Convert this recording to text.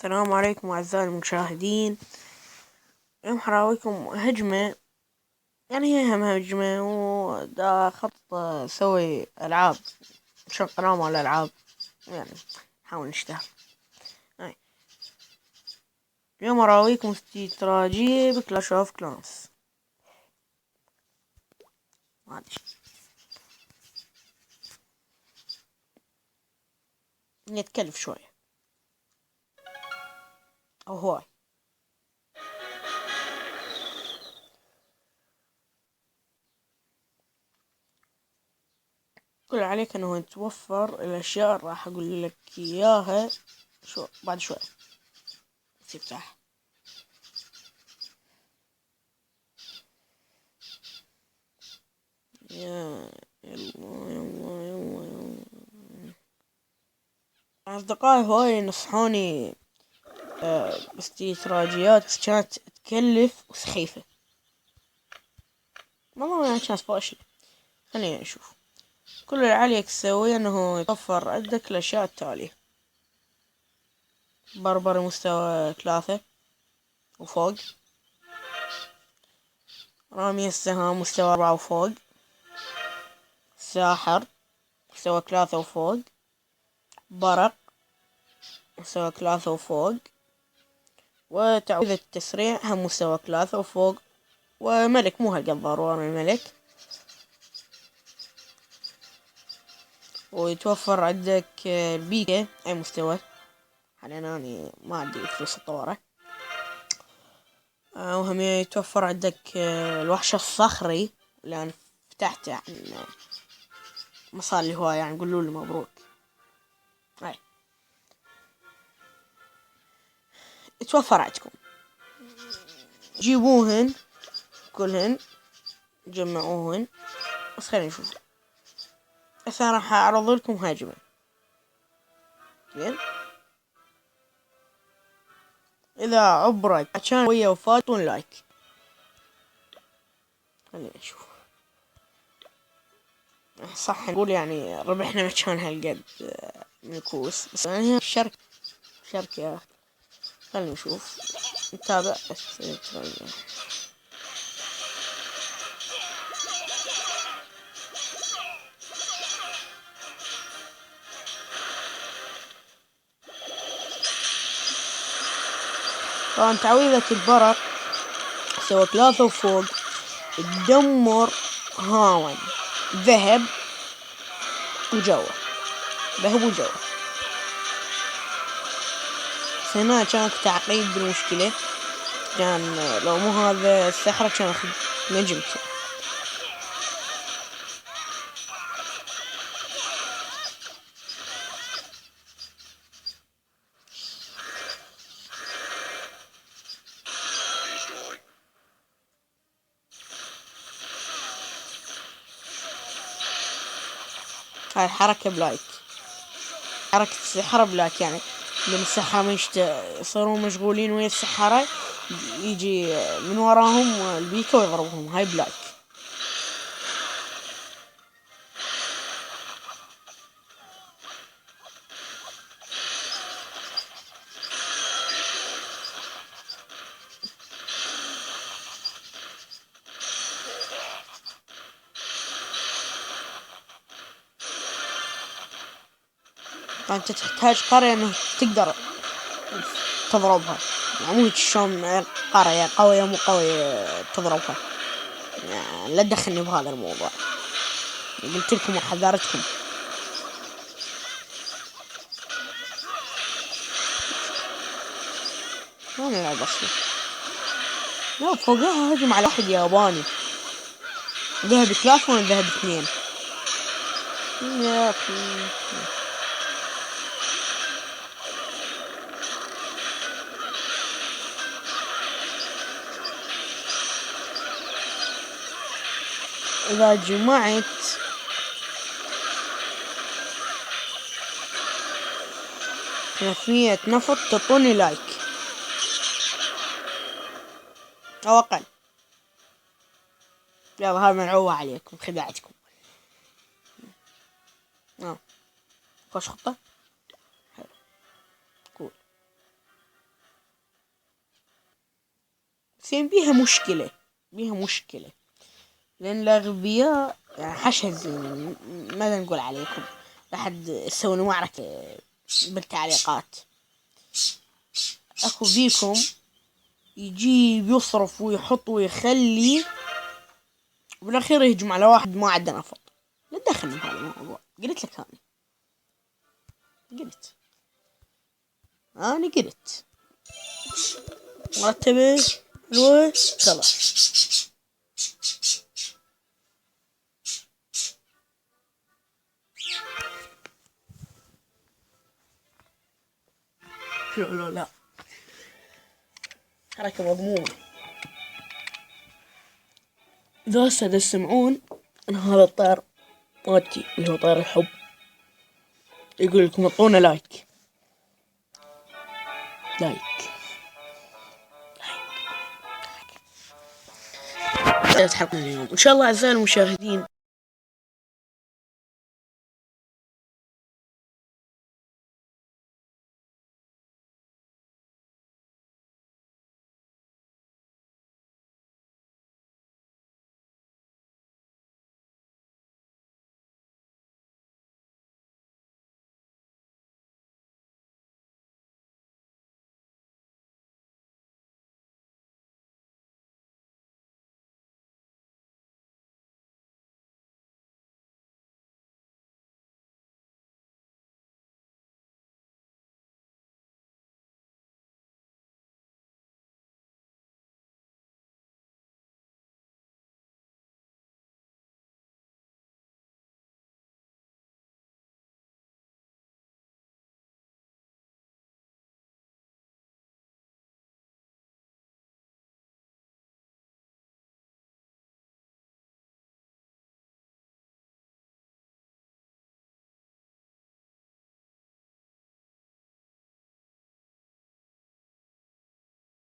السلام عليكم أعزائي المشاهدين. اليوم حراويكم هجمة، يعني هي هم هجمة ودا خط سوي ألعاب، عشان قناة مال ألعاب، يعني نحاول نشتغل. اليوم أراويكم استراتيجية بكلاش اوف كلانس. نتكلف شوية أو هواي. كل عليك انه توفر الاشياء اللي راح اقول لك اياها بعد شوي. تفتح يلا يلا يلا يلا. اصدقائي هواي نصحوني باستراتيجيات، بس كانت تكلف وسخيفة، والله يعني كانت فاشلة. خلينا نشوف. كل اللي عليك تسويه انه يوفر عندك الاشياء التالية: بربري مستوى 3 وفوق، رامي السهام مستوى 4 وفوق، ساحر مستوى 3 وفوق، برق مستوى 3 وفوق، وتعويذة التسريع هم مستوى 3 وفوق، وملك مو هالقد ضروري الملك. ويتوفر عندك البيكا أي مستوى، حاليا أنا ما عندي فلوس أطوره. وهم يتوفر عندك الوحش الصخري اللي أنا فتحته، يعني ما صار لي هواية، يعني قولوا لي مبروك. أي يتوفر عندكم، جيبوهن كلهن، جمعوهن. بس خلينا نشوف. هسه راح أعرض لكم هجمة. زين، إذا عبرت عشان ويا وفاتون لايك. خلينا نشوف. صح نقول يعني ربحنا مكان هالقد من الكوس، بس يعني شركة يا أخي. خلينا نشوف نتابع. طبعا تعويذة البرق سوى 3 وفوق، تدمر هاون ذهب وجوه، ذهب وجوه. بس هنا كانت تعقيد بالمشكلة، كان لو مو هذا السحرة كان اخذ نجمته. هاي الحركة بلايك، حركة السحرة بلاك، يعني من السحرة يصيرون مشغولين ويا السحرة، يجي من وراهم البيكا ويضربهم. هاي بلاك. فانت تحتاج قرية انه تقدر تضربها، يعني مو شلون قرية قوية مو قوية تضربها، يعني لا تدخلني بهذا الموضوع، قلت لكم وحذرتكم. ما نلعب اصلا. لا، فوقها هجم على واحد ياباني، ذهب 3 وانا ذهب 2. يا اخي إذا جمعت 300 نفط تعطوني لايك أو أقل. يلا هاي ملعوبة عليكم، خدعتكم. خوش خطة. حلو، كول. زين بيها مشكلة لأن الأغبياء يعني حشز، ماذا نقول عليكم، لحد يسوون معركة بالتعليقات. أكو بيكم يجيب يصرف ويحط ويخلي، وبالأخير يهجم على واحد ما عنده نفط. لا تدخلني بهذا الموضوع، قلت لك أنا قلت مرتبة حلوة خلاص. لا حركة مضمونة. إذا هسه تسمعون أنا هذا الطير مالتي اللي هو طير الحب، يقول لكم اعطونا لايك. انتهت حلقتنا اليوم، إن شاء الله أعزائي المشاهدين